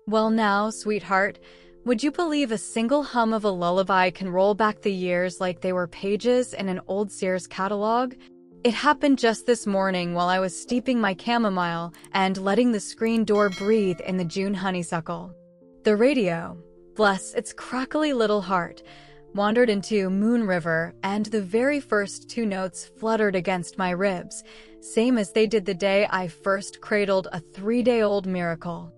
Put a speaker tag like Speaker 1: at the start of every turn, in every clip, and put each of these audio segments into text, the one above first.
Speaker 1: Well now, sweetheart, would you believe a single hum of a lullaby can roll back the years like they were pages in an old Sears catalog? It happened just this morning while I was steeping my chamomile and letting the screen door breathe in the June honeysuckle. The radio, bless its crackly little heart, wandered into Moon River, and the very first two notes fluttered against my ribs, same as they did the day I first cradled a 3-day-old miracle.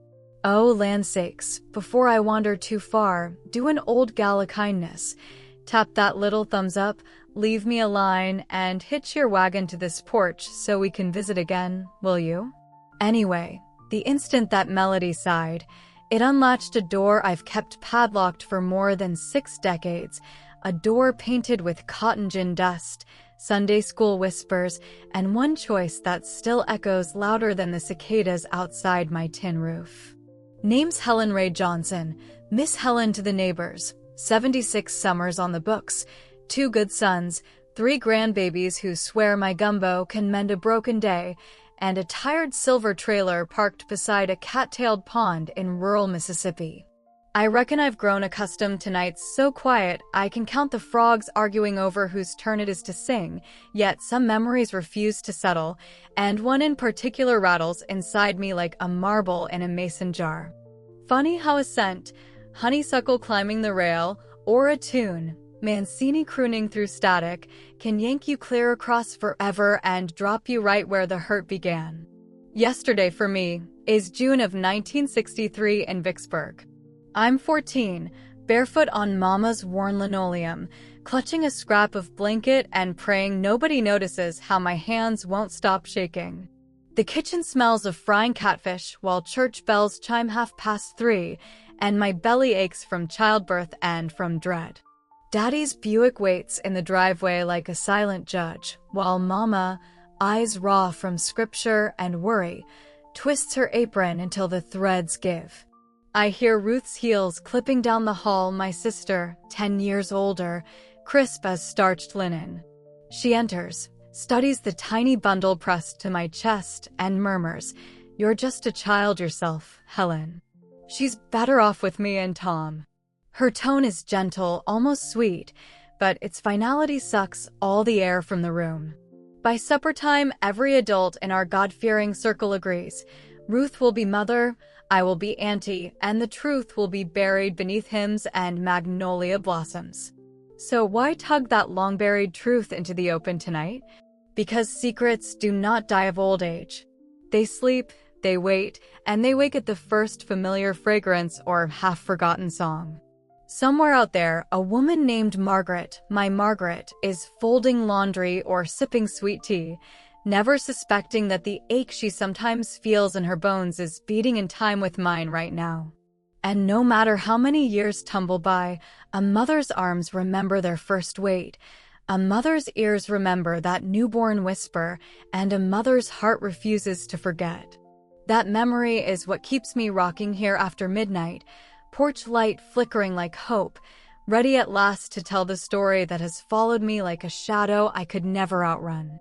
Speaker 1: Oh, land sakes, before I wander too far, do an old gal a kindness. Tap that little thumbs up, leave me a line, and hitch your wagon to this porch so we can visit again, will you? Anyway, the instant that melody sighed, it unlatched a door I've kept padlocked for more than 6 decades, a door painted with cotton gin dust, Sunday school whispers, and one choice that still echoes louder than the cicadas outside my tin roof. Name's Helen Ray Johnson, Miss Helen to the neighbors, 76 summers on the books, 2 good sons, 3 grandbabies who swear my gumbo can mend a broken day, and a tired silver trailer parked beside a cat-tailed pond in rural Mississippi. I reckon I've grown accustomed to nights so quiet I can count the frogs arguing over whose turn it is to sing, yet some memories refuse to settle, and one in particular rattles inside me like a marble in a mason jar. Funny how a scent, honeysuckle climbing the rail, or a tune, Mancini crooning through static, can yank you clear across forever and drop you right where the hurt began. Yesterday for me is June of 1963 in Vicksburg. I'm 14, barefoot on Mama's worn linoleum, clutching a scrap of blanket and praying nobody notices how my hands won't stop shaking. The kitchen smells of frying catfish while church bells chime 3:30, and my belly aches from childbirth and from dread. Daddy's Buick waits in the driveway like a silent judge, while Mama, eyes raw from scripture and worry, twists her apron until the threads give. I hear Ruth's heels clipping down the hall, my sister, 10 years older, crisp as starched linen. She enters, studies the tiny bundle pressed to my chest, and murmurs, "You're just a child yourself, Helen." She's better off with me and Tom. Her tone is gentle, almost sweet, but its finality sucks all the air from the room. By supper time, every adult in our God-fearing circle agrees. Ruth will be mother, I will be auntie, and the truth will be buried beneath hymns and magnolia blossoms. So why tug that long-buried truth into the open tonight? Because secrets do not die of old age. They sleep, they wait, and they wake at the first familiar fragrance or half-forgotten song. Somewhere out there, a woman named Margaret, my Margaret, is folding laundry or sipping sweet tea, never suspecting that the ache she sometimes feels in her bones is beating in time with mine right now. And no matter how many years tumble by, a mother's arms remember their first weight, a mother's ears remember that newborn whisper, and a mother's heart refuses to forget. That memory is what keeps me rocking here after midnight, porch light flickering like hope, ready at last to tell the story that has followed me like a shadow I could never outrun.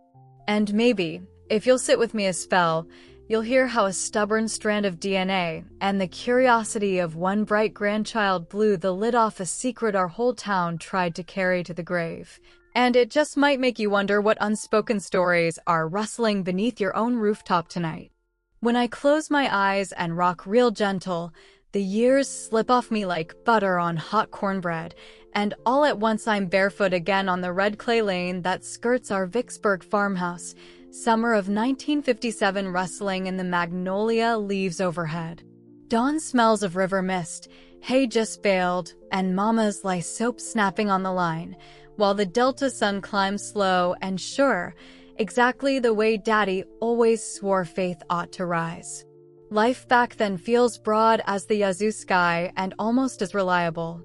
Speaker 1: And maybe, if you'll sit with me a spell, you'll hear how a stubborn strand of DNA and the curiosity of one bright grandchild blew the lid off a secret our whole town tried to carry to the grave. And it just might make you wonder what unspoken stories are rustling beneath your own rooftop tonight. When I close my eyes and rock real gentle, the years slip off me like butter on hot cornbread, and all at once I'm barefoot again on the red clay lane that skirts our Vicksburg farmhouse, summer of 1957 rustling in the magnolia leaves overhead. Dawn smells of river mist, hay just baled, and Mama's lie soap snapping on the line, while the Delta sun climbs slow and sure, exactly the way Daddy always swore faith ought to rise. Life back then feels broad as the Yazoo sky and almost as reliable.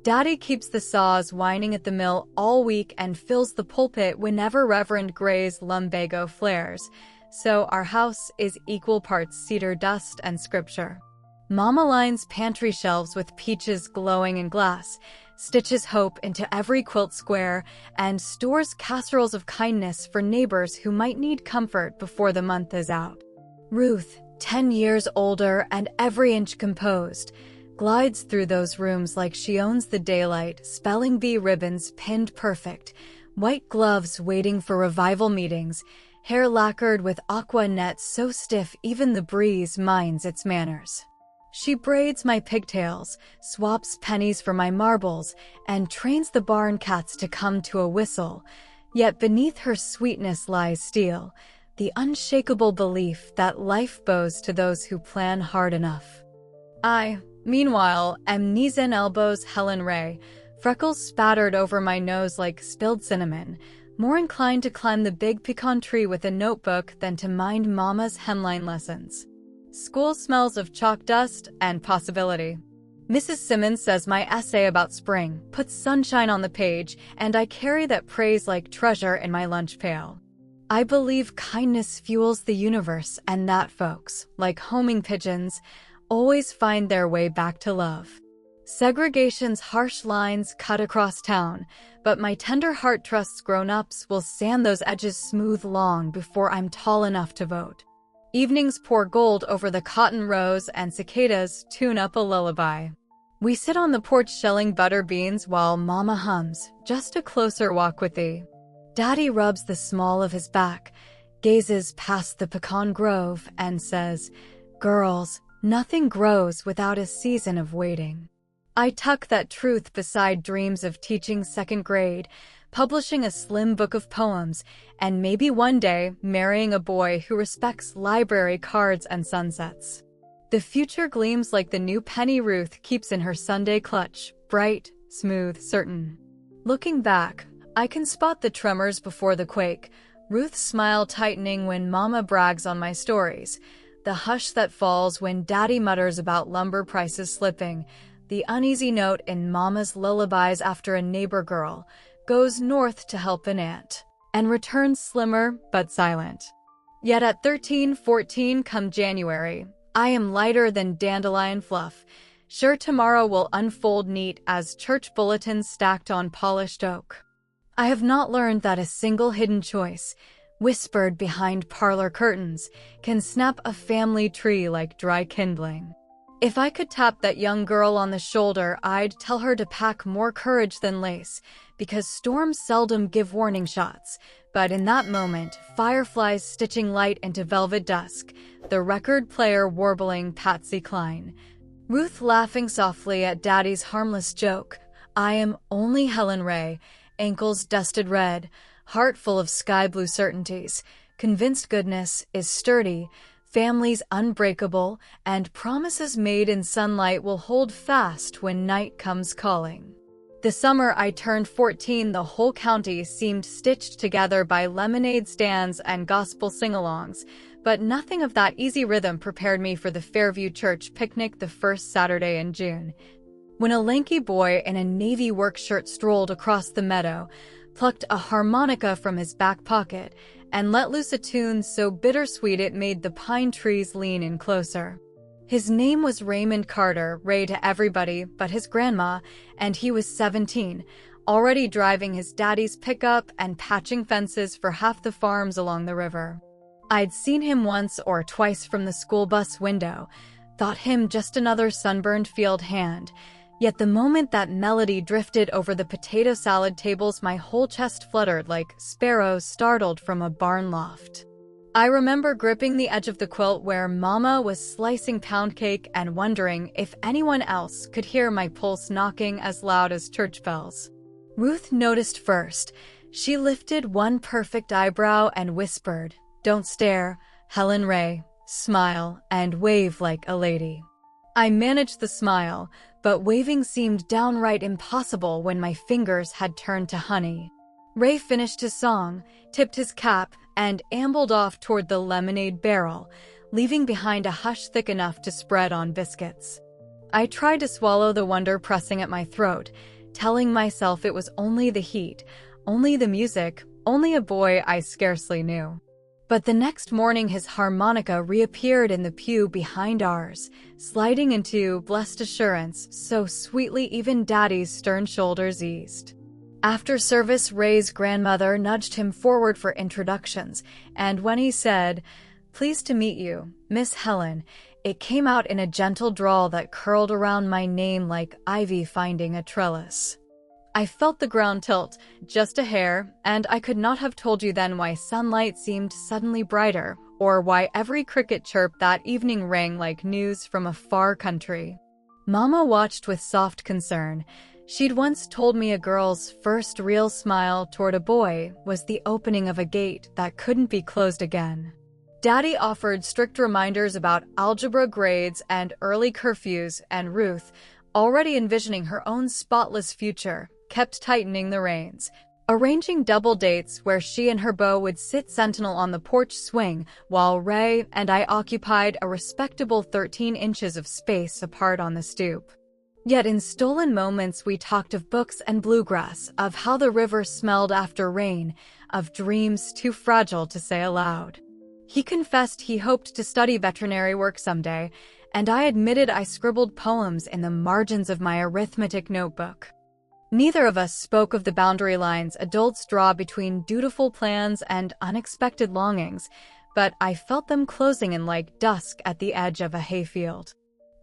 Speaker 1: Daddy keeps the saws whining at the mill all week and fills the pulpit whenever Reverend Gray's lumbago flares, so our house is equal parts cedar dust and scripture. Mama lines pantry shelves with peaches glowing in glass, stitches hope into every quilt square, and stores casseroles of kindness for neighbors who might need comfort before the month is out. Ruth, 10 years older and every inch composed, glides through those rooms like she owns the daylight, spelling bee ribbons pinned perfect, white gloves waiting for revival meetings, hair lacquered with aqua net so stiff even the breeze minds its manners. She braids my pigtails, swaps pennies for my marbles, and trains the barn cats to come to a whistle. Yet beneath her sweetness lies steel, the unshakable belief that life bows to those who plan hard enough. I, meanwhile, am knees and elbows Helen Ray, freckles spattered over my nose like spilled cinnamon, more inclined to climb the big pecan tree with a notebook than to mind Mama's hemline lessons. School smells of chalk dust and possibility. Mrs. Simmons says my essay about spring puts sunshine on the page, and I carry that praise like treasure in my lunch pail. I believe kindness fuels the universe and that folks, like homing pigeons, always find their way back to love. Segregation's harsh lines cut across town, but my tender heart trusts grown-ups will sand those edges smooth long before I'm tall enough to vote. Evenings pour gold over the cotton rows and cicadas tune up a lullaby. We sit on the porch shelling butter beans while Mama hums, "Just a closer walk with thee." Daddy rubs the small of his back, gazes past the pecan grove, and says, "Girls, nothing grows without a season of waiting." I tuck that truth beside dreams of teaching second grade, publishing a slim book of poems, and maybe one day marrying a boy who respects library cards and sunsets. The future gleams like the new penny Ruth keeps in her Sunday clutch, bright, smooth, certain. Looking back, I can spot the tremors before the quake, Ruth's smile tightening when Mama brags on my stories, the hush that falls when Daddy mutters about lumber prices slipping, the uneasy note in Mama's lullabies after a neighbor girl goes north to help an aunt, and returns slimmer but silent. Yet at 13-14 come January, I am lighter than dandelion fluff, sure tomorrow will unfold neat as church bulletins stacked on polished oak. I have not learned that a single hidden choice, whispered behind parlor curtains, can snap a family tree like dry kindling. If I could tap that young girl on the shoulder, I'd tell her to pack more courage than lace, because storms seldom give warning shots. But in that moment, fireflies stitching light into velvet dusk, the record player warbling Patsy Cline, Ruth laughing softly at Daddy's harmless joke. I am only Helen Ray, ankles dusted red, heart full of sky blue certainties, convinced goodness is sturdy, families unbreakable, and promises made in sunlight will hold fast when night comes calling. The summer I turned 14, the whole county seemed stitched together by lemonade stands and gospel sing-alongs, but nothing of that easy rhythm prepared me for the Fairview Church picnic the first Saturday in June. When a lanky boy in a navy work shirt strolled across the meadow, plucked a harmonica from his back pocket, and let loose a tune so bittersweet it made the pine trees lean in closer. His name was Raymond Carter, Ray to everybody but his grandma, and he was 17, already driving his daddy's pickup and patching fences for half the farms along the river. I'd seen him once or twice from the school bus window, thought him just another sunburned field hand, yet the moment that melody drifted over the potato salad tables, my whole chest fluttered like sparrows startled from a barn loft. I remember gripping the edge of the quilt where Mama was slicing pound cake and wondering if anyone else could hear my pulse knocking as loud as church bells. Ruth noticed first. She lifted one perfect eyebrow and whispered, "Don't stare, Helen Ray, smile and wave like a lady." I managed the smile, but waving seemed downright impossible when my fingers had turned to honey. Ray finished his song, tipped his cap, and ambled off toward the lemonade barrel, leaving behind a hush thick enough to spread on biscuits. I tried to swallow the wonder pressing at my throat, telling myself it was only the heat, only the music, only a boy I scarcely knew. But the next morning his harmonica reappeared in the pew behind ours, sliding into blessed assurance so sweetly even Daddy's stern shoulders eased. After service, Ray's grandmother nudged him forward for introductions, and when he said, Pleased to meet you, Miss Helen. It came out in a gentle drawl that curled around my name like ivy finding a trellis. I felt the ground tilt, just a hair, and I could not have told you then why sunlight seemed suddenly brighter, or why every cricket chirp that evening rang like news from a far country. Mama watched with soft concern. She'd once told me a girl's first real smile toward a boy was the opening of a gate that couldn't be closed again. Daddy offered strict reminders about algebra grades and early curfews, and Ruth, already envisioning her own spotless future, kept tightening the reins, arranging double dates where she and her beau would sit sentinel on the porch swing while Ray and I occupied a respectable 13 inches of space apart on the stoop. Yet in stolen moments we talked of books and bluegrass, of how the river smelled after rain, of dreams too fragile to say aloud. He confessed he hoped to study veterinary work someday, and I admitted I scribbled poems in the margins of my arithmetic notebook. Neither of us spoke of the boundary lines adults draw between dutiful plans and unexpected longings, but I felt them closing in like dusk at the edge of a hayfield.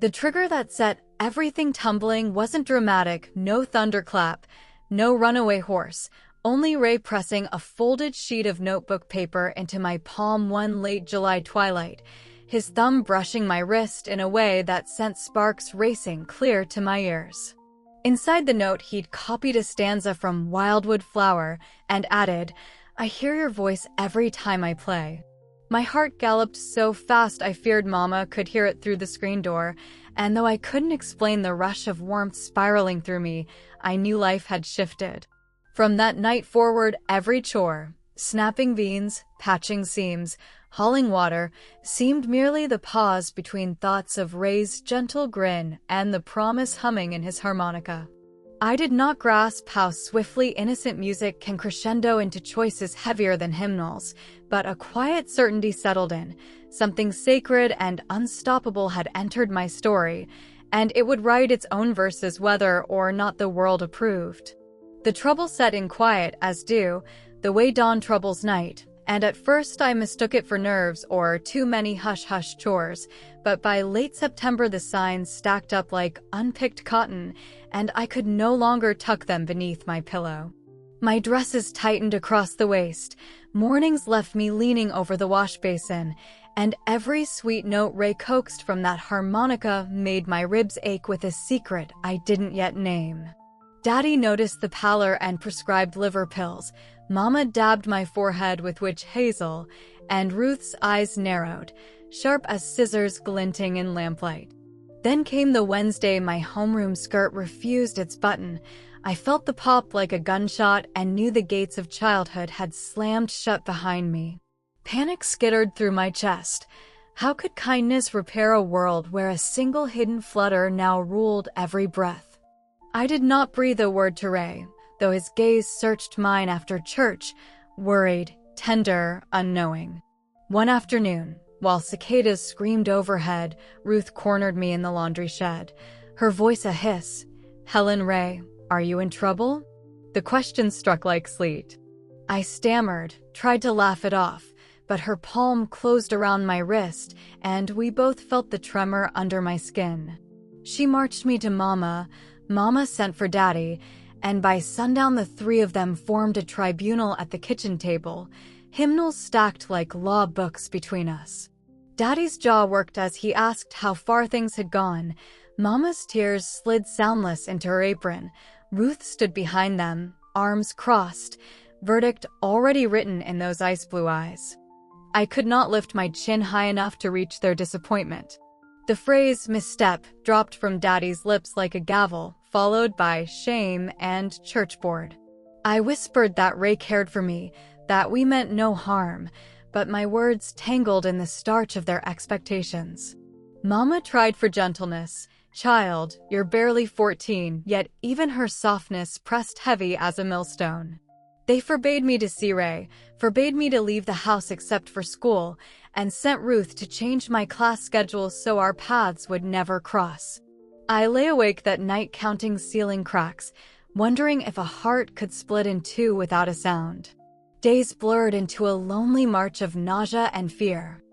Speaker 1: The trigger that set everything tumbling wasn't dramatic, no thunderclap, no runaway horse, only Ray pressing a folded sheet of notebook paper into my palm one late July twilight, his thumb brushing my wrist in a way that sent sparks racing clear to my ears. Inside the note, he'd copied a stanza from Wildwood Flower and added, "I hear your voice every time I play." My heart galloped so fast I feared Mama could hear it through the screen door, and though I couldn't explain the rush of warmth spiraling through me, I knew life had shifted. From that night forward, every chore, snapping beans, patching seams, hauling water, seemed merely the pause between thoughts of Ray's gentle grin and the promise humming in his harmonica. I did not grasp how swiftly innocent music can crescendo into choices heavier than hymnals, but a quiet certainty settled in. Something sacred and unstoppable had entered my story, and it would write its own verses whether or not the world approved. The trouble set in quiet, as do the way dawn troubles night, and at first I mistook it for nerves or too many hush-hush chores, but by late September the signs stacked up like unpicked cotton, and I could no longer tuck them beneath my pillow. My dresses tightened across the waist, mornings left me leaning over the wash basin, and every sweet note Ray coaxed from that harmonica made my ribs ache with a secret I didn't yet name. Daddy noticed the pallor and prescribed liver pills. Mama dabbed my forehead with witch hazel, and Ruth's eyes narrowed, sharp as scissors glinting in lamplight. Then came the Wednesday my homeroom skirt refused its button. I felt the pop like a gunshot and knew the gates of childhood had slammed shut behind me. Panic skittered through my chest. How could kindness repair a world where a single hidden flutter now ruled every breath? I did not breathe a word to Ray, though his gaze searched mine after church, worried, tender, unknowing. One afternoon, while cicadas screamed overhead, Ruth cornered me in the laundry shed, her voice a hiss. "Helen Ray, are you in trouble?" The question struck like sleet. I stammered, tried to laugh it off, but her palm closed around my wrist, and we both felt the tremor under my skin. She marched me to Mama. Mama sent for Daddy, and by sundown the three of them formed a tribunal at the kitchen table, hymnals stacked like law books between us. Daddy's jaw worked as he asked how far things had gone. Mama's tears slid soundless into her apron. Ruth stood behind them, arms crossed, verdict already written in those ice blue eyes. I could not lift my chin high enough to reach their disappointment. The phrase misstep dropped from Daddy's lips like a gavel, followed by shame and churchboard. I whispered that Ray cared for me, that we meant no harm, but my words tangled in the starch of their expectations. Mama tried for gentleness. "Child, you're barely 14, yet even her softness pressed heavy as a millstone." They forbade me to see Ray, forbade me to leave the house except for school, and sent Ruth to change my class schedule so our paths would never cross. I lay awake that night counting ceiling cracks, wondering if a heart could split in two without a sound. Days blurred into a lonely march of nausea and fear.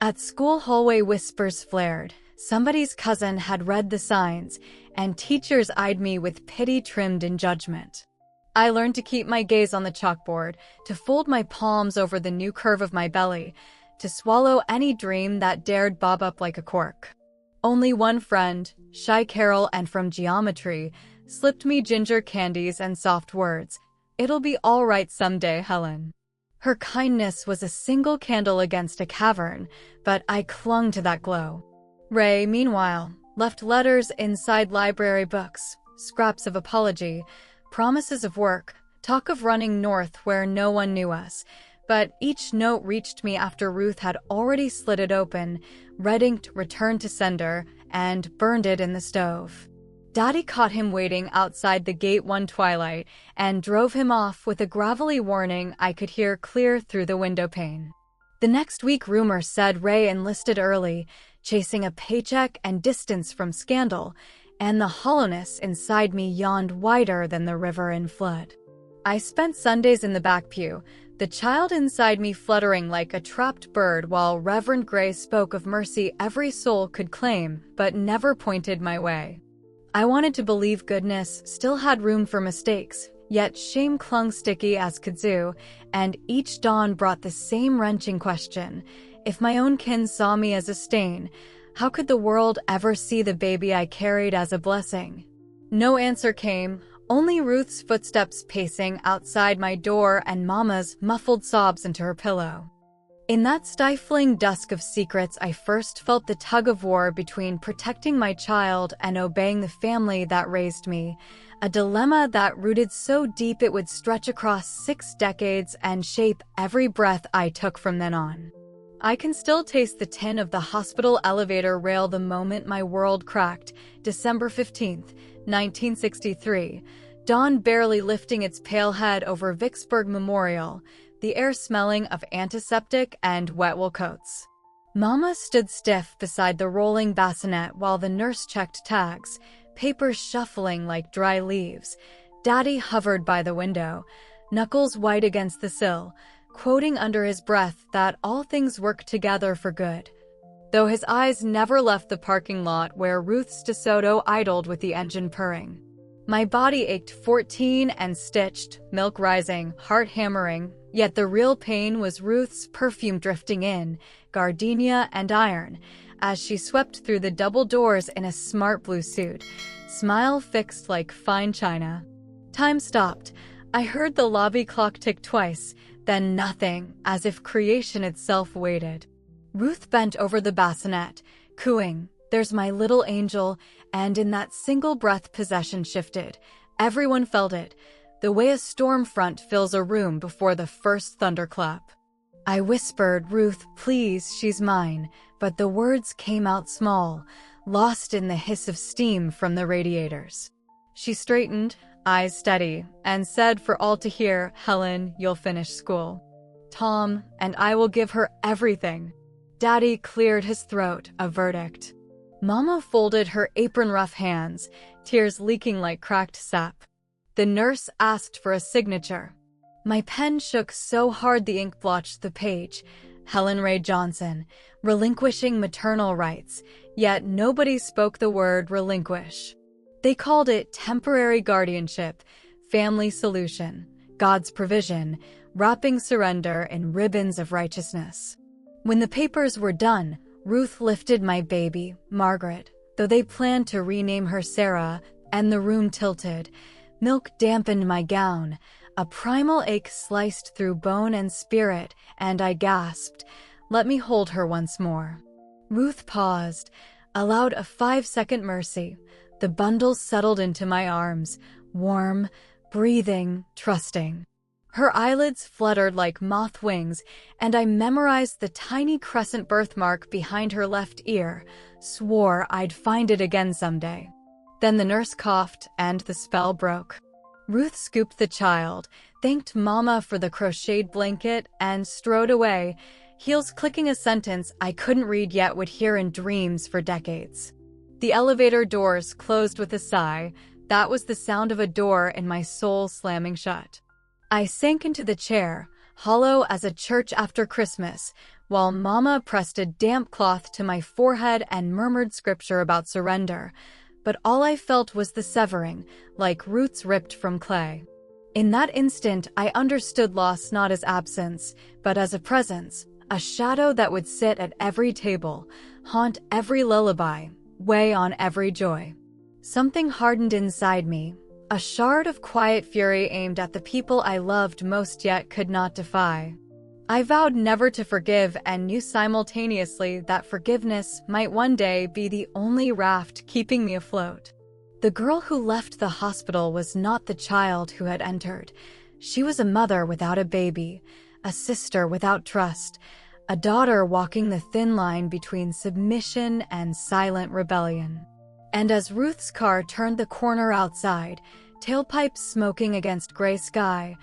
Speaker 1: At school, hallway whispers flared. Somebody's cousin had read the signs, and teachers eyed me with pity trimmed in judgment. I learned to keep my gaze on the chalkboard, to fold my palms over the new curve of my belly, to swallow any dream that dared bob up like a cork. Only one friend, shy Carol and from geometry, slipped me ginger candies and soft words. "It'll be all right someday, Helen." Her kindness was a single candle against a cavern, but I clung to that glow. Ray, meanwhile, left letters inside library books, scraps of apology, promises of work, talk of running north where no one knew us. But each note reached me after Ruth had already slit it open, red inked return to sender, and burned it in the stove. Daddy caught him waiting outside the gate one twilight and drove him off with a gravelly warning I could hear clear through the window pane. The next week, rumor said Ray enlisted early, chasing a paycheck and distance from scandal, and the hollowness inside me yawned wider than the river in flood. I spent Sundays in the back pew, the child inside me fluttering like a trapped bird while Reverend Gray spoke of mercy every soul could claim, but never pointed my way. I wanted to believe goodness still had room for mistakes, yet shame clung sticky as kudzu, and each dawn brought the same wrenching question. If my own kin saw me as a stain, how could the world ever see the baby I carried as a blessing? No answer came, only Ruth's footsteps pacing outside my door and Mama's muffled sobs into her pillow. In that stifling dusk of secrets, I first felt the tug-of-war between protecting my child and obeying the family that raised me, a dilemma that rooted so deep it would stretch across 6 decades and shape every breath I took from then on. I can still taste the tin of the hospital elevator rail the moment my world cracked, December 15th, 1963, dawn barely lifting its pale head over Vicksburg Memorial, the air smelling of antiseptic and wet wool coats. Mama stood stiff beside the rolling bassinet while the nurse checked tags, papers shuffling like dry leaves. Daddy hovered by the window, knuckles white against the sill, quoting under his breath that all things work together for good, though his eyes never left the parking lot where Ruth's DeSoto idled with the engine purring. My body ached 14 and stitched, milk rising, heart hammering, yet the real pain was Ruth's perfume drifting in, gardenia and iron, as she swept through the double doors in a smart blue suit, smile fixed like fine china. Time stopped. I heard the lobby clock tick twice, then nothing, as if creation itself waited. Ruth bent over the bassinet, cooing, "There's my little angel," and in that single breath possession shifted. Everyone felt it, the way a storm front fills a room before the first thunderclap. I whispered, "Ruth, please, she's mine," but the words came out small, lost in the hiss of steam from the radiators. She straightened, eyes steady, and said for all to hear, "Helen, you'll finish school. Tom, and I will give her everything." Daddy cleared his throat, a verdict. Mama folded her apron-rough hands, tears leaking like cracked sap. The nurse asked for a signature. My pen shook so hard the ink blotched the page. Helen Ray Johnson, relinquishing maternal rights, yet nobody spoke the word relinquish. They called it temporary guardianship, family solution, God's provision, wrapping surrender in ribbons of righteousness. When the papers were done, Ruth lifted my baby, Margaret, though they planned to rename her Sarah, and the room tilted. Milk dampened my gown. A primal ache sliced through bone and spirit, and I gasped, "Let me hold her once more." Ruth paused, allowed a 5-second mercy. The bundle settled into my arms, warm, breathing, trusting. Her eyelids fluttered like moth wings, and I memorized the tiny crescent birthmark behind her left ear, swore I'd find it again someday. Then the nurse coughed, and the spell broke. Ruth scooped the child, thanked Mama for the crocheted blanket, and strode away, heels clicking a sentence I couldn't read yet would hear in dreams for decades. The elevator doors closed with a sigh. That was the sound of a door in my soul slamming shut. I sank into the chair, hollow as a church after Christmas, while Mama pressed a damp cloth to my forehead and murmured scripture about surrender. But all I felt was the severing, like roots ripped from clay. In that instant, I understood loss not as absence, but as a presence, a shadow that would sit at every table, haunt every lullaby, weigh on every joy. Something hardened inside me, a shard of quiet fury aimed at the people I loved most yet could not defy. I vowed never to forgive and knew simultaneously that forgiveness might one day be the only raft keeping me afloat. The girl who left the hospital was not the child who had entered. She was a mother without a baby, a sister without trust, a daughter walking the thin line between submission and silent rebellion. And as Ruth's car turned the corner outside, tailpipes smoking against gray sky,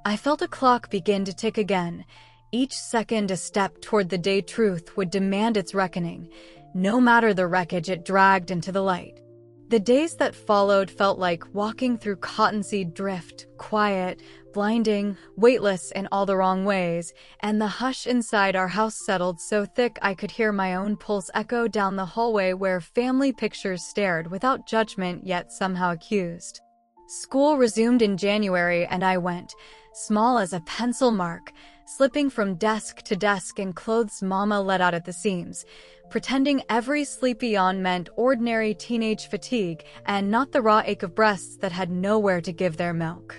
Speaker 1: I felt a clock begin to tick again, each second a step toward the day truth would demand its reckoning, no matter the wreckage it dragged into the light. The days that followed felt like walking through cottonseed drift, quiet, blinding, weightless in all the wrong ways, and the hush inside our house settled so thick I could hear my own pulse echo down the hallway where family pictures stared without judgment yet somehow accused. School resumed in January and I went, small as a pencil mark, slipping from desk to desk in clothes Mama let out at the seams, pretending every sleepy yawn meant ordinary teenage fatigue and not the raw ache of breasts that had nowhere to give their milk.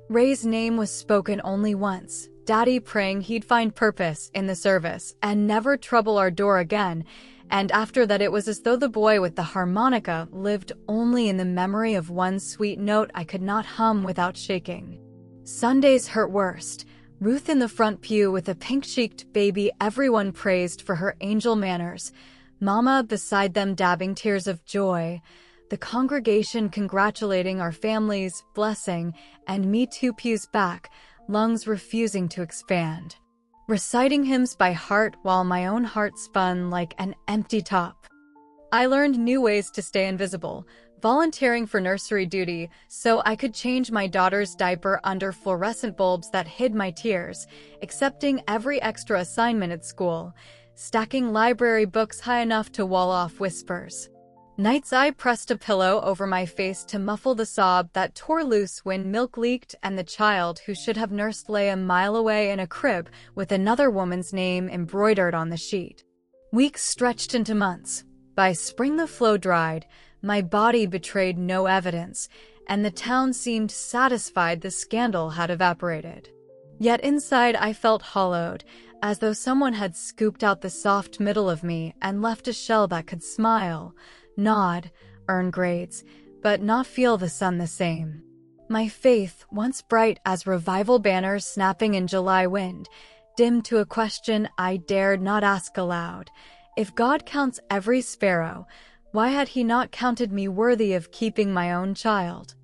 Speaker 1: Ray's name was spoken only once, Daddy praying he'd find purpose in the service and never trouble our door again, and after that it was as though the boy with the harmonica lived only in the memory of one sweet note I could not hum without shaking. Sundays hurt worst. Ruth in the front pew with a pink-cheeked baby everyone praised for her angel manners, Mama beside them dabbing tears of joy, the congregation congratulating our family's blessing, and me 2 pews back, lungs refusing to expand. Reciting hymns by heart while my own heart spun like an empty top. I learned new ways to stay invisible, volunteering for nursery duty so I could change my daughter's diaper under fluorescent bulbs that hid my tears, accepting every extra assignment at school, stacking library books high enough to wall off whispers. Nights I pressed a pillow over my face to muffle the sob that tore loose when milk leaked and the child who should have nursed lay a mile away in a crib with another woman's name embroidered on the sheet. Weeks stretched into months. By spring the flow dried, my body betrayed no evidence, and the town seemed satisfied the scandal had evaporated. Yet inside I felt hollowed, as though someone had scooped out the soft middle of me and left a shell that could smile, nod, earn grades, but not feel the sun the same. My faith, once bright as revival banners snapping in July wind, dimmed to a question I dared not ask aloud. If God counts every sparrow, why had he not counted me worthy of keeping my own child?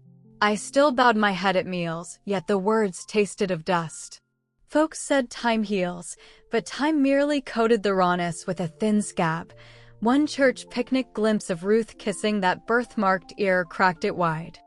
Speaker 1: I still bowed my head at meals, yet the words tasted of dust. Folks said time heals, but time merely coated the rawness with a thin scab. One church picnic glimpse of Ruth kissing that birthmarked ear cracked it wide.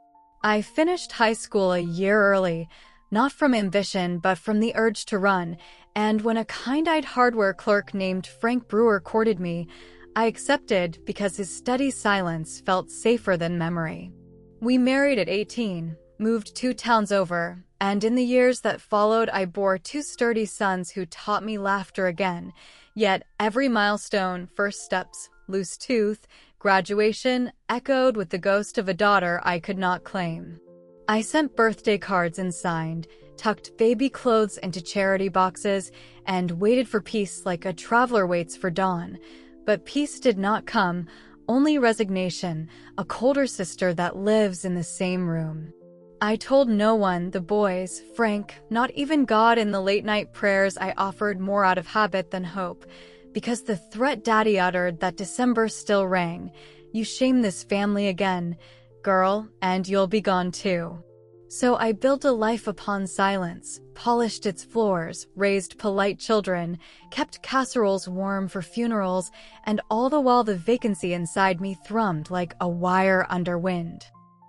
Speaker 1: I finished high school a year early, not from ambition but from the urge to run, and when a kind-eyed hardware clerk named Frank Brewer courted me, I accepted because his steady silence felt safer than memory. We married at 18, moved 2 towns over, and in the years that followed I bore 2 sturdy sons who taught me laughter again. Yet every milestone, first steps, loose tooth, graduation, echoed with the ghost of a daughter I could not claim. I sent birthday cards and signed, tucked baby clothes into charity boxes, and waited for peace like a traveler waits for dawn. But peace did not come, only resignation, a colder sister that lives in the same room. I told no one, the boys, Frank, not even God in the late-night prayers I offered more out of habit than hope, because the threat Daddy uttered that December still rang. You shame this family again, girl, and you'll be gone too. So I built a life upon silence, polished its floors, raised polite children, kept casseroles warm for funerals, and all the while the vacancy inside me thrummed like a wire under wind.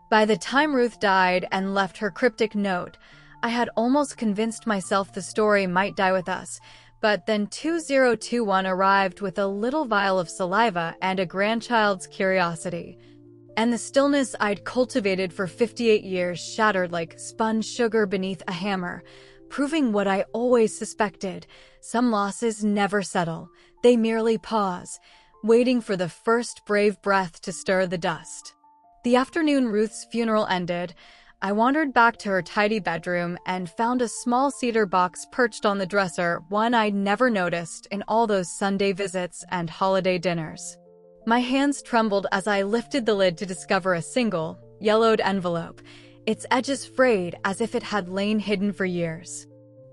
Speaker 1: By the time Ruth died and left her cryptic note, I had almost convinced myself the story might die with us, But then 2021 arrived with a little vial of saliva and a grandchild's curiosity. And the stillness I'd cultivated for 58 years shattered like spun sugar beneath a hammer, proving what I always suspected: some losses never settle. They merely pause, waiting for the first brave breath to stir the dust. The afternoon Ruth's funeral ended, I wandered back to her tidy bedroom and found a small cedar box perched on the dresser, one I'd never noticed in all those Sunday visits and holiday dinners. My hands trembled as I lifted the lid to discover a single, yellowed envelope, its edges frayed as if it had lain hidden for years.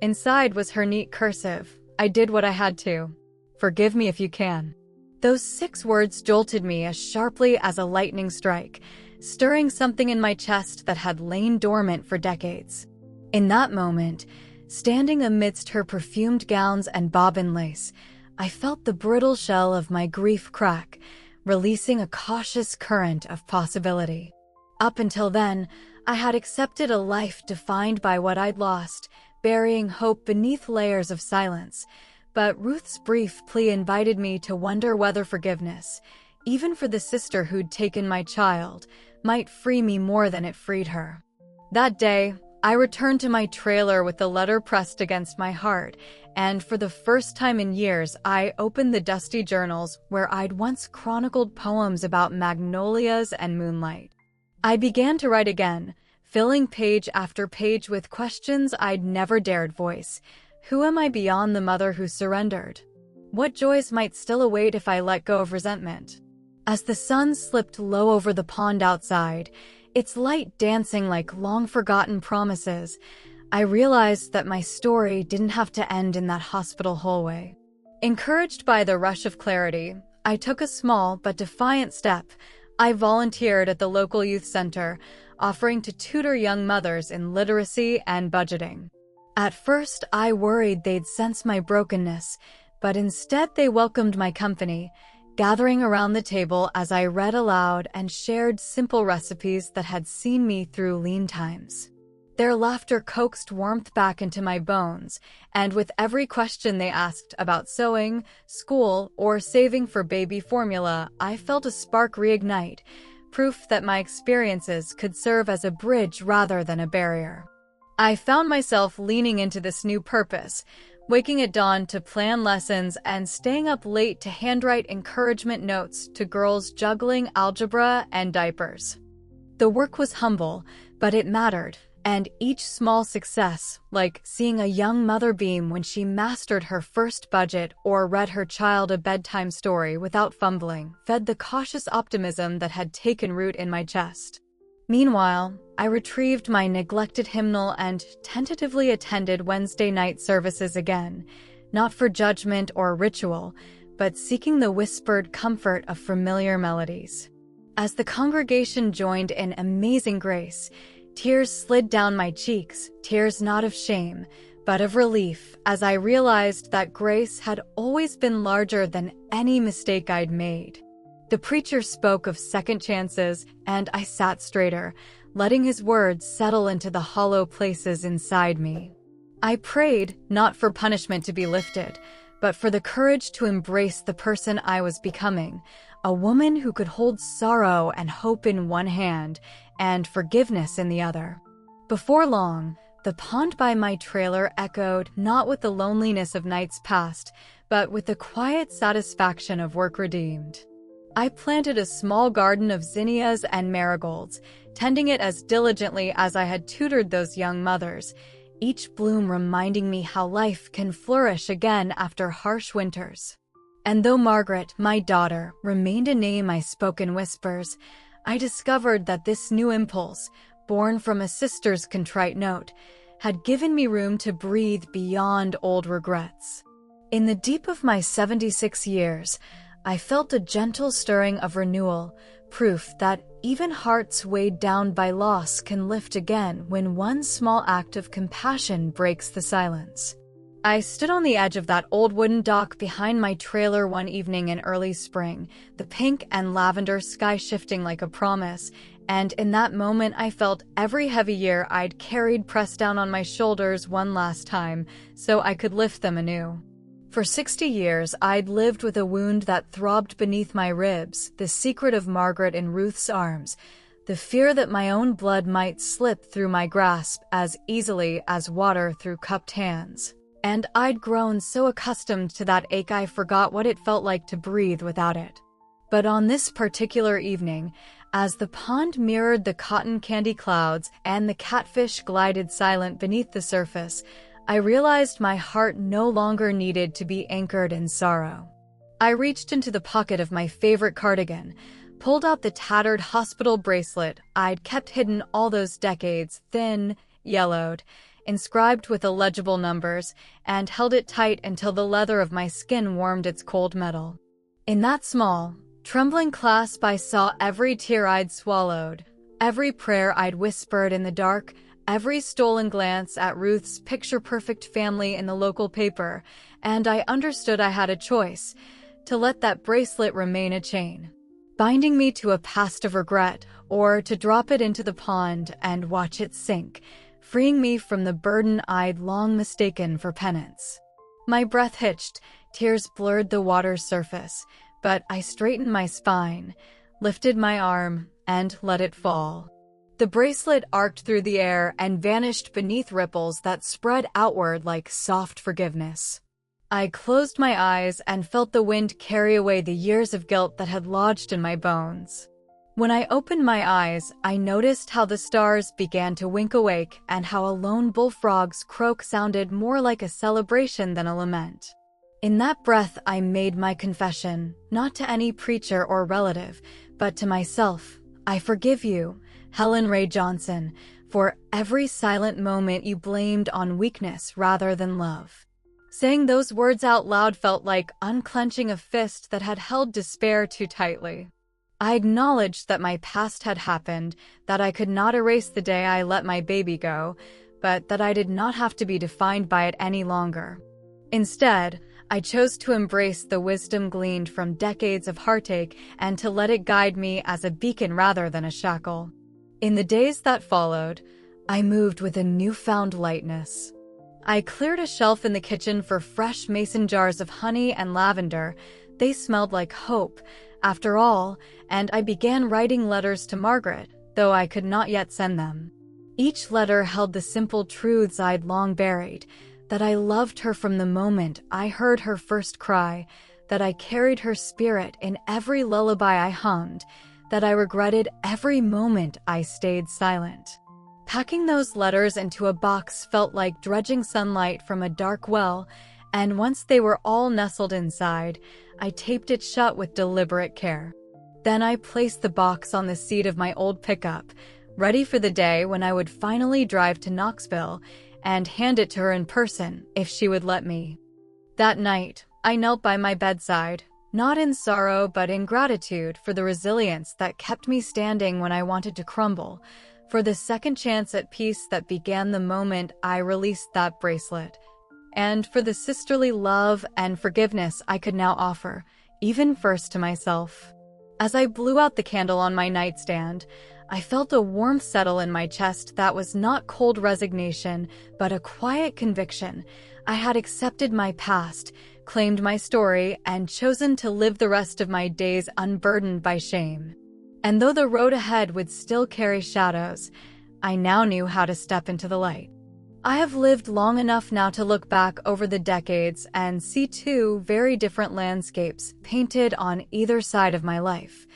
Speaker 1: Inside was her neat cursive: "I did what I had to. Forgive me if you can." Those 6 words jolted me as sharply as a lightning strike, stirring something in my chest that had lain dormant for decades. In that moment, standing amidst her perfumed gowns and bobbin lace, I felt the brittle shell of my grief crack, releasing a cautious current of possibility. Up until then, I had accepted a life defined by what I'd lost, burying hope beneath layers of silence. But Ruth's brief plea invited me to wonder whether forgiveness, even for the sister who'd taken my child, might free me more than it freed her. That day, I returned to my trailer with the letter pressed against my heart, and for the first time in years, I opened the dusty journals where I'd once chronicled poems about magnolias and moonlight. I began to write again, filling page after page with questions I'd never dared voice. Who am I beyond the mother who surrendered? What joys might still await if I let go of resentment? As the sun slipped low over the pond outside, its light dancing like long-forgotten promises, I realized that my story didn't have to end in that hospital hallway. Encouraged by the rush of clarity, I took a small but defiant step. I volunteered at the local youth center, offering to tutor young mothers in literacy and budgeting. At first, I worried they'd sense my brokenness, but instead they welcomed my company, gathering around the table as I read aloud and shared simple recipes that had seen me through lean times. Their laughter coaxed warmth back into my bones, and with every question they asked about sewing, school, or saving for baby formula, I felt a spark reignite, proof that my experiences could serve as a bridge rather than a barrier. I found myself leaning into this new purpose, waking at dawn to plan lessons and staying up late to handwrite encouragement notes to girls juggling algebra and diapers. The work was humble, but it mattered, and each small success, like seeing a young mother beam when she mastered her first budget or read her child a bedtime story without fumbling, fed the cautious optimism that had taken root in my chest. Meanwhile, I retrieved my neglected hymnal and tentatively attended Wednesday night services again, not for judgment or ritual, but seeking the whispered comfort of familiar melodies. As the congregation joined in Amazing Grace, tears slid down my cheeks, tears not of shame, but of relief, as I realized that grace had always been larger than any mistake I'd made. The preacher spoke of second chances, and I sat straighter, letting his words settle into the hollow places inside me. I prayed, not for punishment to be lifted, but for the courage to embrace the person I was becoming, a woman who could hold sorrow and hope in one hand, and forgiveness in the other. Before long, the pond by my trailer echoed not with the loneliness of nights past, but with the quiet satisfaction of work redeemed. I planted a small garden of zinnias and marigolds, tending it as diligently as I had tutored those young mothers, each bloom reminding me how life can flourish again after harsh winters. And though Margaret, my daughter, remained a name I spoke in whispers, I discovered that this new impulse, born from a sister's contrite note, had given me room to breathe beyond old regrets. In the deep of my 76 years, I felt a gentle stirring of renewal, proof that even hearts weighed down by loss can lift again when one small act of compassion breaks the silence. I stood on the edge of that old wooden dock behind my trailer one evening in early spring, the pink and lavender sky shifting like a promise, and in that moment I felt every heavy year I'd carried pressed down on my shoulders one last time, so I could lift them anew. For 60 years, I'd lived with a wound that throbbed beneath my ribs, the secret of Margaret in Ruth's arms, the fear that my own blood might slip through my grasp as easily as water through cupped hands. And I'd grown so accustomed to that ache I forgot what it felt like to breathe without it. But on this particular evening, as the pond mirrored the cotton candy clouds and the catfish glided silent beneath the surface, I realized my heart no longer needed to be anchored in sorrow. I reached into the pocket of my favorite cardigan, pulled out the tattered hospital bracelet I'd kept hidden all those decades, thin, yellowed, inscribed with illegible numbers, and held it tight until the leather of my skin warmed its cold metal. In that small, trembling clasp I saw every tear I'd swallowed, every prayer I'd whispered in the dark, every stolen glance at Ruth's picture-perfect family in the local paper, and I understood I had a choice: to let that bracelet remain a chain, binding me to a past of regret, or to drop it into the pond and watch it sink, freeing me from the burden I'd long mistaken for penance. My breath hitched, tears blurred the water's surface, but I straightened my spine, lifted my arm, and let it fall. The bracelet arced through the air and vanished beneath ripples that spread outward like soft forgiveness. I closed my eyes and felt the wind carry away the years of guilt that had lodged in my bones. When I opened my eyes, I noticed how the stars began to wink awake and how a lone bullfrog's croak sounded more like a celebration than a lament. In that breath, I made my confession, not to any preacher or relative, but to myself. I forgive you, Helen Ray Johnson, for every silent moment you blamed on weakness rather than love. Saying those words out loud felt like unclenching a fist that had held despair too tightly. I acknowledged that my past had happened, that I could not erase the day I let my baby go, but that I did not have to be defined by it any longer. Instead, I chose to embrace the wisdom gleaned from decades of heartache and to let it guide me as a beacon rather than a shackle. In the days that followed, I moved with a newfound lightness. I cleared a shelf in the kitchen for fresh mason jars of honey and lavender. They smelled like hope, after all, and I began writing letters to Margaret, though I could not yet send them. Each letter held the simple truths I'd long buried: that I loved her from the moment I heard her first cry, that I carried her spirit in every lullaby I hummed, that I regretted every moment I stayed silent. Packing those letters into a box felt like dredging sunlight from a dark well, and once they were all nestled inside, I taped it shut with deliberate care. Then I placed the box on the seat of my old pickup, ready for the day when I would finally drive to Knoxville and hand it to her in person if she would let me. That night, I knelt by my bedside, not in sorrow but in gratitude for the resilience that kept me standing when I wanted to crumble, for the second chance at peace that began the moment I released that bracelet, and for the sisterly love and forgiveness I could now offer, even first to myself. As I blew out the candle on my nightstand, I felt a warmth settle in my chest that was not cold resignation, but a quiet conviction. I had accepted my past, claimed my story, and chosen to live the rest of my days unburdened by shame. And though the road ahead would still carry shadows, I now knew how to step into the light. I have lived long enough now to look back over the decades and see two very different landscapes painted on either side of my life.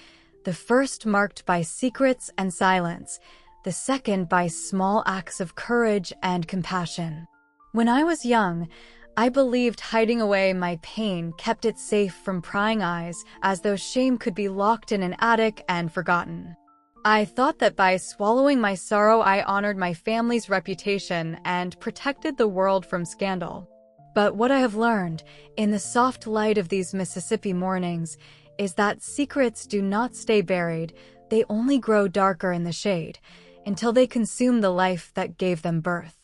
Speaker 1: The first marked by secrets and silence, the second by small acts of courage and compassion. When I was young, I believed hiding away my pain kept it safe from prying eyes, as though shame could be locked in an attic and forgotten. I thought that by swallowing my sorrow I honored my family's reputation and protected the world from scandal. But what I have learned, in the soft light of these Mississippi mornings, is that secrets do not stay buried, they only grow darker in the shade, until they consume the life that gave them birth.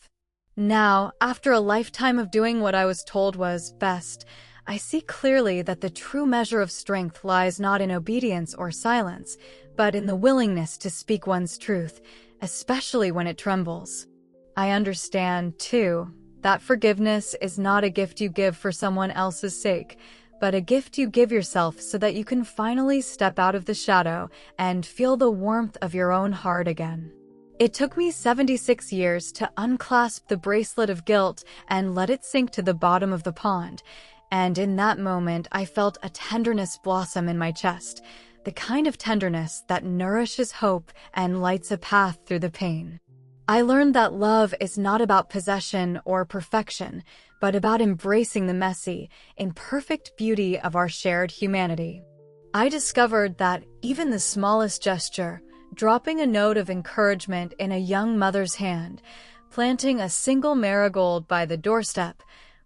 Speaker 1: Now, after a lifetime of doing what I was told was best, I see clearly that the true measure of strength lies not in obedience or silence, but in the willingness to speak one's truth, especially when it trembles. I understand, too, That forgiveness is not a gift you give for someone else's sake, but a gift you give yourself so that you can finally step out of the shadow and feel the warmth of your own heart again. It took me 76 years to unclasp the bracelet of guilt and let it sink to the bottom of the pond, and in that moment I felt a tenderness blossom in my chest, the kind of tenderness that nourishes hope and lights a path through the pain. I learned that love is not about possession or perfection, but about embracing the messy, imperfect beauty of our shared humanity. I discovered that even the smallest gesture, dropping a note of encouragement in a young mother's hand, planting a single marigold by the doorstep,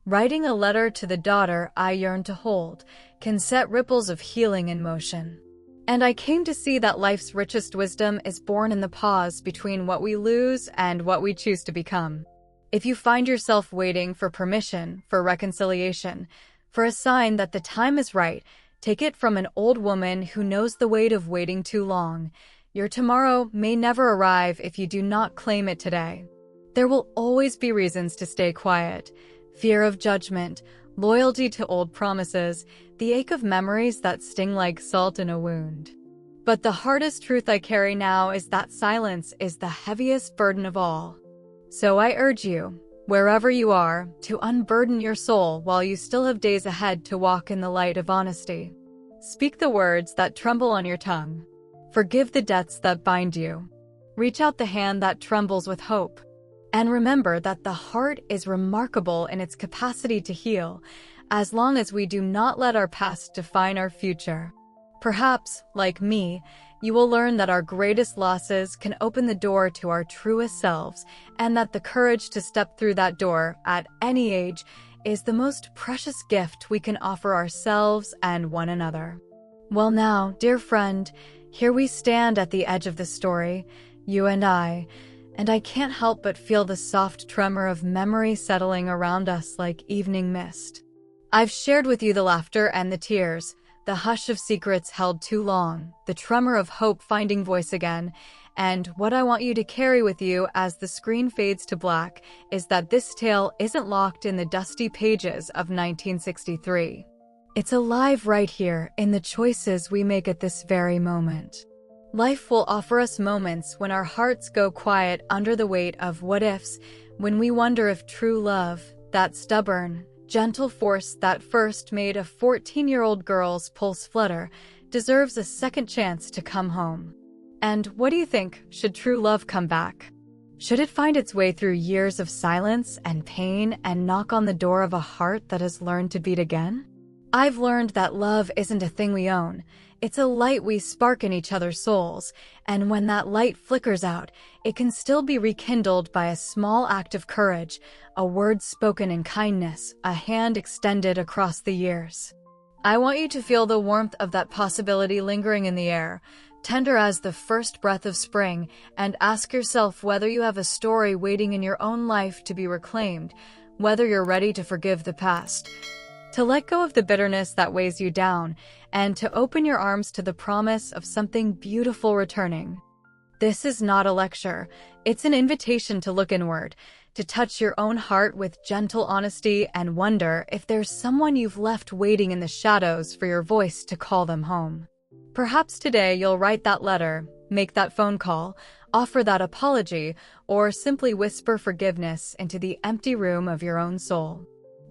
Speaker 1: writing a letter to the daughter I yearned to hold, can set ripples of healing in motion. And I came to see that life's richest wisdom is born in the pause between what we lose and what we choose to become. If you find yourself waiting for permission, for reconciliation, for a sign that the time is right, take it from an old woman who knows the weight of waiting too long. Your tomorrow may never arrive if you do not claim it today. There will always be reasons to stay quiet. Fear of judgment, loyalty to old promises, the ache of memories that sting like salt in a wound. But the hardest truth I carry now is that silence is the heaviest burden of all. So I urge you, wherever you are, to unburden your soul while you still have days ahead to walk in the light of honesty. Speak the words that tremble on your tongue. Forgive the debts that bind you. Reach out the hand that trembles with hope. And remember that the heart is remarkable in its capacity to heal, as long as we do not let our past define our future. Perhaps, like me, you will learn that our greatest losses can open the door to our truest selves, and that the courage to step through that door at any age is the most precious gift we can offer ourselves and one another. Well now, dear friend, here we stand at the edge of the story, you and I can't help but feel the soft tremor of memory settling around us like evening mist. I've shared with you the laughter and the tears, the hush of secrets held too long, the tremor of hope finding voice again, and what I want you to carry with you as the screen fades to black is that this tale isn't locked in the dusty pages of 1963. It's alive right here in the choices we make at this very moment. Life will offer us moments when our hearts go quiet under the weight of what-ifs, when we wonder if true love, that stubborn, gentle force that first made a 14-year-old girl's pulse flutter, deserves a second chance to come home. And what do you think? Should true love come back? Should it find its way through years of silence and pain and knock on the door of a heart that has learned to beat again? I've learned that love isn't a thing we own. It's a light we spark in each other's souls, and when that light flickers out, it can still be rekindled by a small act of courage, a word spoken in kindness, a hand extended across the years. I want you to feel the warmth of that possibility lingering in the air, tender as the first breath of spring, and ask yourself whether you have a story waiting in your own life to be reclaimed, whether you're ready to forgive the past, to let go of the bitterness that weighs you down, and to open your arms to the promise of something beautiful returning. This is not a lecture. It's an invitation to look inward, to touch your own heart with gentle honesty and wonder if there's someone you've left waiting in the shadows for your voice to call them home. Perhaps today you'll write that letter, make that phone call, offer that apology, or simply whisper forgiveness into the empty room of your own soul.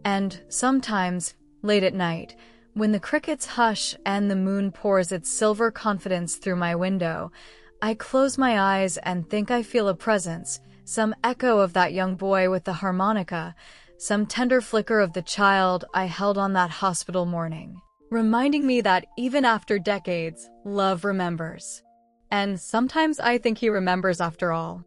Speaker 1: And sometimes, late at night, when the crickets hush and the moon pours its silver confidence through my window, I close my eyes and think I feel a presence, some echo of that young boy with the harmonica, some tender flicker of the child I held on that hospital morning, reminding me that even after decades, love remembers. And sometimes I think he remembers after all.